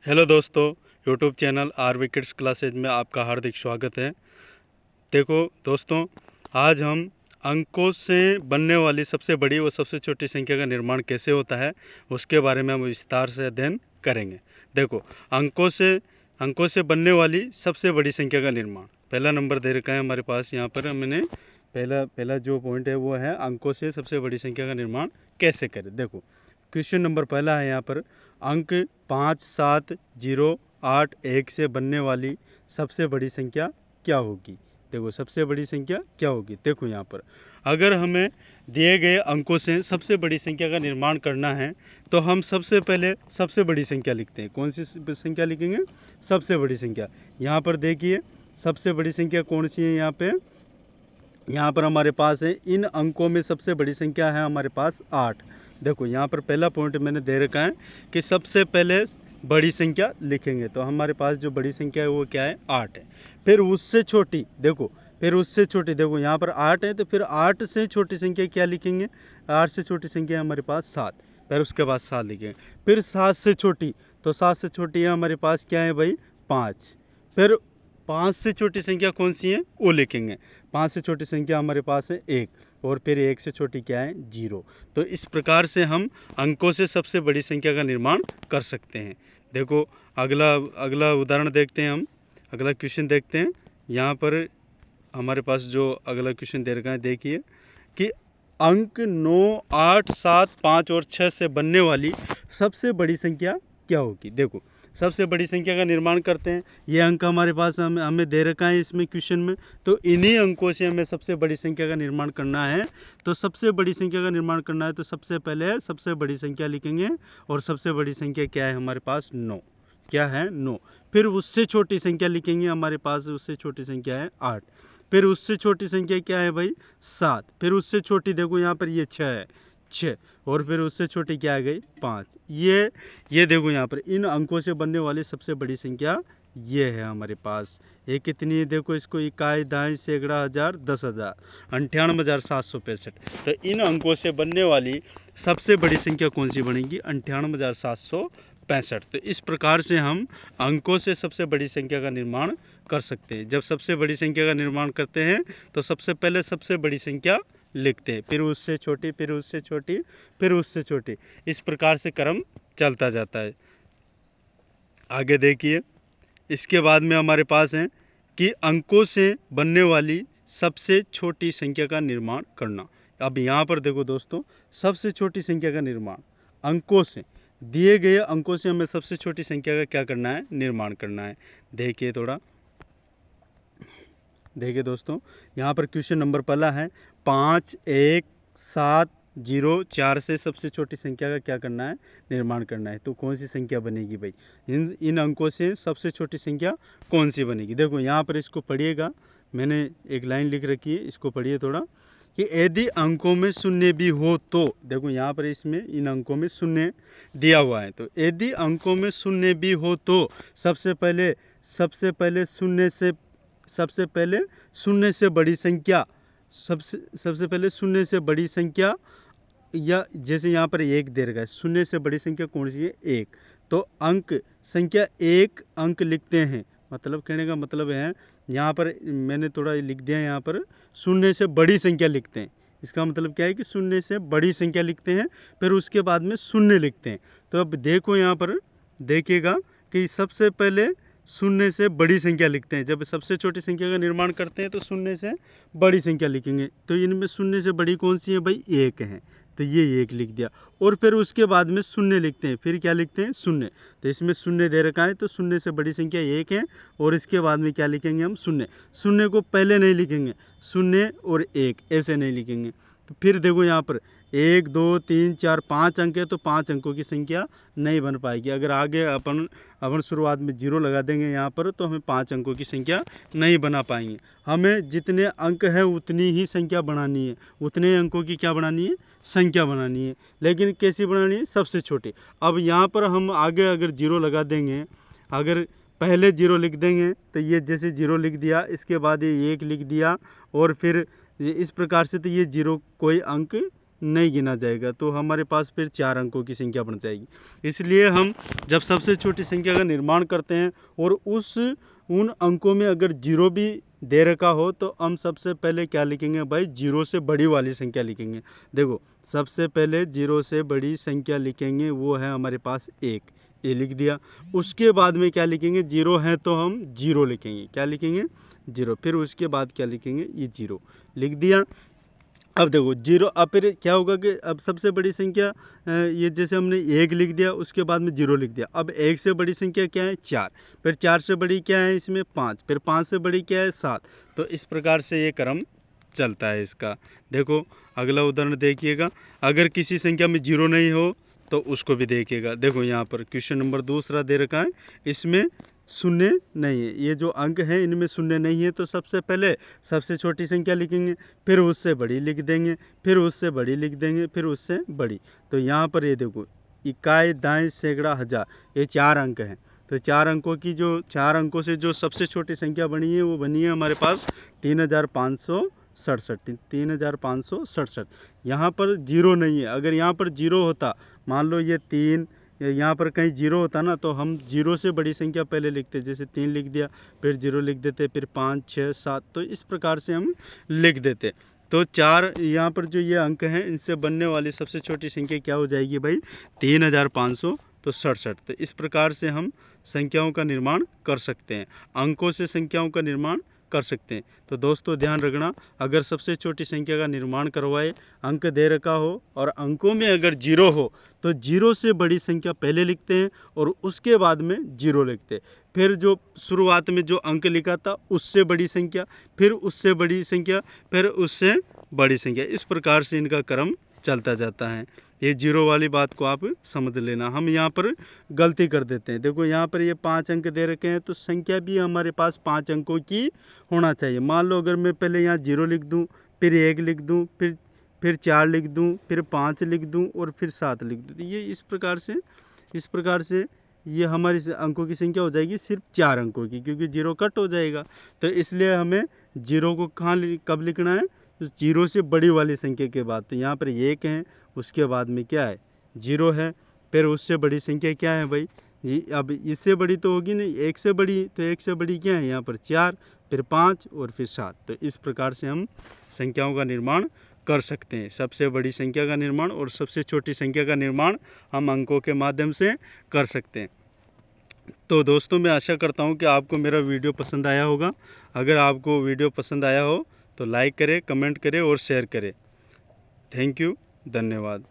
Hello दोस्तों, YouTube channel RV kids classes में आपका हार्दिक स्वागत है। देखो दोस्तों, आज हम अंकों से बनने वाली सबसे बड़ी व सबसे छोटी संख्या का निर्माण कैसे होता है उसके बारे में हम विस्तार से अध्ययन करेंगे। देखो, अंकों से बनने वाली सबसे बड़ी संख्या का निर्माण, पहला नंबर दे रखा है हमारे पास। यहाँ पर मैंने पहला जो पॉइंट है वो है अंकों से सबसे बड़ी संख्या का निर्माण कैसे करें। देखो, क्वेश्चन नंबर पहला है यहाँ पर, अंक 5, 7, 0, 8, 1 से बनने वाली सबसे बड़ी संख्या क्या होगी। देखो, सबसे बड़ी संख्या क्या होगी। देखो यहाँ पर, अगर हमें दिए गए अंकों से सबसे बड़ी संख्या का निर्माण करना है तो हम सबसे पहले सबसे बड़ी संख्या लिखते हैं। कौन सी संख्या लिखेंगे? सबसे बड़ी संख्या। यहाँ पर देखिए, सबसे बड़ी संख्या कौन सी है। यहाँ पर हमारे पास है, इन अंकों में सबसे बड़ी संख्या है हमारे पास 8। देखो, यहाँ पर पहला पॉइंट मैंने दे रखा है कि सबसे पहले बड़ी संख्या लिखेंगे, तो हमारे पास जो बड़ी संख्या है वो क्या है? 8 है। फिर उससे छोटी, देखो देखो यहाँ पर 8 है, तो फिर 8 से छोटी संख्या क्या लिखेंगे? 8 से छोटी संख्या है हमारे पास 7, फिर उसके बाद 7 लिखेंगे। फिर 7 से छोटी, तो 7 से छोटी है हमारे पास क्या है भाई? 5। फिर 5 से छोटी संख्या कौन सी है वो लिखेंगे। 5 से छोटी संख्या हमारे पास है 1, और फिर 1 से छोटी क्या है? 0। तो इस प्रकार से हम अंकों से सबसे बड़ी संख्या का निर्माण कर सकते हैं। देखो, अगला उदाहरण देखते हैं हम, अगला क्वेश्चन देखते हैं। यहाँ पर हमारे पास जो अगला क्वेश्चन दे रखा है, देखिए कि अंक 9, 8, 7, 5 और 6 से बनने वाली सबसे बड़ी संख्या क्या होगी। देखो, सबसे बड़ी संख्या का निर्माण करते हैं। ये अंक हमारे पास हमें दे रखा है इसमें क्वेश्चन में, तो इन्हीं अंकों से हमें सबसे बड़ी संख्या का निर्माण करना है। तो सबसे बड़ी संख्या का निर्माण करना है तो सबसे पहले सबसे बड़ी संख्या लिखेंगे, और सबसे बड़ी संख्या क्या है हमारे पास? 9। क्या है? 9। फिर उससे छोटी संख्या लिखेंगे, हमारे पास उससे छोटी संख्या है 8। फिर उससे छोटी संख्या क्या है भाई? 7। फिर उससे छोटी, देखो यहाँ पर ये 6 है, 6। और फिर उससे छोटी क्या आ गई? 5। ये देखो यहाँ पर इन अंकों से बनने वाली सबसे बड़ी संख्या ये है हमारे पास। ये कितनी है? देखो, इसको इकाई, दाई, सैकड़ा, हज़ार, 10,000, 98,765। तो इन अंकों से बनने वाली सबसे बड़ी संख्या कौन सी बनेगी? 98,765। तो इस प्रकार से हम अंकों से सबसे बड़ी संख्या का निर्माण कर सकते हैं। जब सबसे बड़ी संख्या का निर्माण करते हैं तो सबसे पहले सबसे बड़ी संख्या लिखते हैं, फिर उससे छोटी, फिर उससे छोटी, फिर उससे छोटी, इस प्रकार से क्रम चलता जाता है। आगे देखिए, इसके बाद में हमारे पास है कि अंकों से बनने वाली सबसे छोटी संख्या का निर्माण करना। अब यहाँ पर देखो दोस्तों, सबसे छोटी संख्या का निर्माण अंकों से, दिए गए अंकों से हमें सबसे छोटी संख्या का क्या करना है? निर्माण करना है। देखिए दोस्तों, यहाँ पर क्वेश्चन नंबर पहला है, 5, 1, 7, 0, 4 से सबसे छोटी संख्या का क्या करना है? निर्माण करना है। तो कौन सी संख्या बनेगी भाई? इन अंकों से सबसे छोटी संख्या कौन सी बनेगी? देखो, यहाँ पर इसको पढ़िएगा, मैंने एक लाइन लिख रखी है, इसको पढ़िए थोड़ा, कि यदि अंकों में शून्य भी हो तो, देखो यहाँ पर इसमें इन अंकों में शून्य दिया हुआ है, तो यदि अंकों में शून्य भी हो तो सबसे पहले शून्य से बड़ी संख्या, सबसे पहले शून्य से बड़ी संख्या, या जैसे यहाँ पर 1 दे रखा है, शून्य से बड़ी संख्या कौन सी है? 1। तो अंक संख्या 1 अंक लिखते हैं। मतलब कहने का मतलब है, यहाँ पर मैंने थोड़ा लिख दिया, यहाँ पर शून्य से बड़ी संख्या लिखते हैं। इसका मतलब क्या है कि शून्य से बड़ी संख्या लिखते हैं, फिर उसके बाद में शून्य लिखते हैं। तो अब देखो, यहाँ पर देखिएगा कि सबसे पहले शून्य से बड़ी संख्या लिखते हैं। जब सबसे छोटी संख्या का निर्माण करते हैं तो शून्य से बड़ी संख्या लिखेंगे। तो इनमें शून्य से बड़ी कौन सी है भाई? 1 है, तो ये 1 लिख दिया। और फिर उसके बाद में शून्य लिखते हैं, फिर क्या लिखते हैं? शून्य। तो इसमें शून्य दे रखा है, तो शून्य से बड़ी संख्या 1 है, और इसके बाद में क्या लिखेंगे हम? शून्य। शून्य को पहले नहीं लिखेंगे, शून्य और 1 ऐसे नहीं लिखेंगे। तो फिर देखो यहाँ पर 1, 2, 3, 4, 5 अंक है, तो 5 अंकों की संख्या नहीं बन पाएगी। अगर आगे अपन शुरुआत में 0 लगा देंगे यहाँ पर, तो हमें 5 अंकों की संख्या नहीं बना पाएंगे। हमें जितने अंक हैं उतनी ही संख्या बनानी है, उतने अंकों की क्या बनानी है? संख्या बनानी है। लेकिन कैसी बनानी है? सबसे छोटी। अब यहाँ पर हम आगे अगर 0 लगा देंगे, अगर पहले 0 लिख देंगे, तो ये जैसे 0 लिख दिया, इसके बाद ये 1 लिख दिया, और फिर इस प्रकार से, तो ये 0 कोई अंक नहीं गिना जाएगा, तो हमारे पास फिर 4 अंकों की संख्या बन जाएगी। इसलिए हम जब सबसे छोटी संख्या का निर्माण करते हैं और उन अंकों में अगर 0 भी दे रखा हो तो हम सबसे पहले क्या लिखेंगे भाई, 0 से बड़ी वाली संख्या लिखेंगे। देखो सबसे पहले 0 से बड़ी संख्या लिखेंगे, वो है हमारे पास 1, ये लिख दिया। उसके बाद में क्या लिखेंगे, 0 है तो हम 0 लिखेंगे, क्या लिखेंगे 0। फिर उसके बाद क्या लिखेंगे, ये 0 लिख दिया। अब देखो 0, अब फिर क्या होगा कि अब सबसे बड़ी संख्या ये जैसे हमने 1 लिख दिया, उसके बाद में 0 लिख दिया। अब 1 से बड़ी संख्या क्या है, 4, फिर 4 से बड़ी क्या है इसमें 5, फिर 5 से बड़ी क्या है 7। तो इस प्रकार से ये क्रम चलता है इसका। देखो अगला उदाहरण देखिएगा, अगर किसी संख्या में 0 नहीं हो तो उसको भी देखिएगा। देखो यहाँ पर क्वेश्चन नंबर दूसरा दे रखा है, इसमें शून्य नहीं है, ये जो अंक हैं इनमें शून्य नहीं है। तो सबसे पहले सबसे छोटी संख्या लिखेंगे, फिर उससे बड़ी लिख देंगे, फिर उससे बड़ी लिख देंगे, फिर उससे बड़ी। तो यहाँ पर ये देखो इकाई, दाएं, सैकड़ा, हजार, ये 4 अंक हैं। तो 4 अंकों की जो 4 अंकों से जो सबसे छोटी संख्या बनी है वो बनी है हमारे पास 3567। 3567। यहाँ पर 0 नहीं है, अगर यहाँ पर 0 होता, मान लो ये 3, यहाँ पर कहीं 0 होता ना, तो हम 0 से बड़ी संख्या पहले लिखते, जैसे 3 लिख दिया, फिर 0 लिख देते, फिर 5, 6, 7, तो इस प्रकार से हम लिख देते। तो 4 यहाँ पर जो ये अंक हैं इनसे बनने वाली सबसे छोटी संख्या क्या हो जाएगी भाई, 3567। तो इस प्रकार से हम संख्याओं का निर्माण कर सकते हैं, अंकों से संख्याओं का निर्माण कर सकते हैं। तो दोस्तों ध्यान रखना, अगर सबसे छोटी संख्या का निर्माण करवाए, अंक दे रखा हो और अंकों में अगर 0 हो तो 0 से बड़ी संख्या पहले लिखते हैं और उसके बाद में 0 लिखते हैं। फिर जो शुरुआत में जो अंक लिखा था उससे बड़ी संख्या, फिर उससे बड़ी संख्या, फिर उससे बड़ी संख्या, इस प्रकार से इनका क्रम चलता जाता है। ये 0 वाली बात को आप समझ लेना। हम यहाँ पर गलती कर देते हैं। देखो यहाँ पर ये 5 अंक दे रखे हैं, तो संख्या भी हमारे पास 5 अंकों की होना चाहिए। मान लो अगर मैं पहले यहाँ 0 लिख दूँ, फिर 1 लिख दूँ, फिर 4 लिख दूँ, फिर 5 लिख दूँ और फिर 7 लिख दूँ, तो ये इस प्रकार से ये हमारी अंकों की संख्या हो जाएगी सिर्फ 4 अंकों की, क्योंकि 0 कट हो जाएगा। तो इसलिए हमें 0 को कब लिखना है, 0 से बड़ी वाली संख्या के बाद। तो यहाँ पर 1 है, उसके बाद में क्या है 0 है, फिर उससे बड़ी संख्या क्या है भाई जी, अब इससे बड़ी तो होगी नहीं, 1 से बड़ी, तो 1 से बड़ी क्या है यहाँ पर 4, फिर 5 और फिर 7। तो इस प्रकार से हम संख्याओं का निर्माण कर सकते हैं। सबसे बड़ी संख्या का निर्माण और सबसे छोटी संख्या का निर्माण हम अंकों के माध्यम से कर सकते हैं। तो दोस्तों मैं आशा करता हूँ कि आपको मेरा वीडियो पसंद आया होगा। अगर आपको वीडियो पसंद आया हो तो लाइक करें, कमेंट करें और शेयर करें। थैंक यू, धन्यवाद।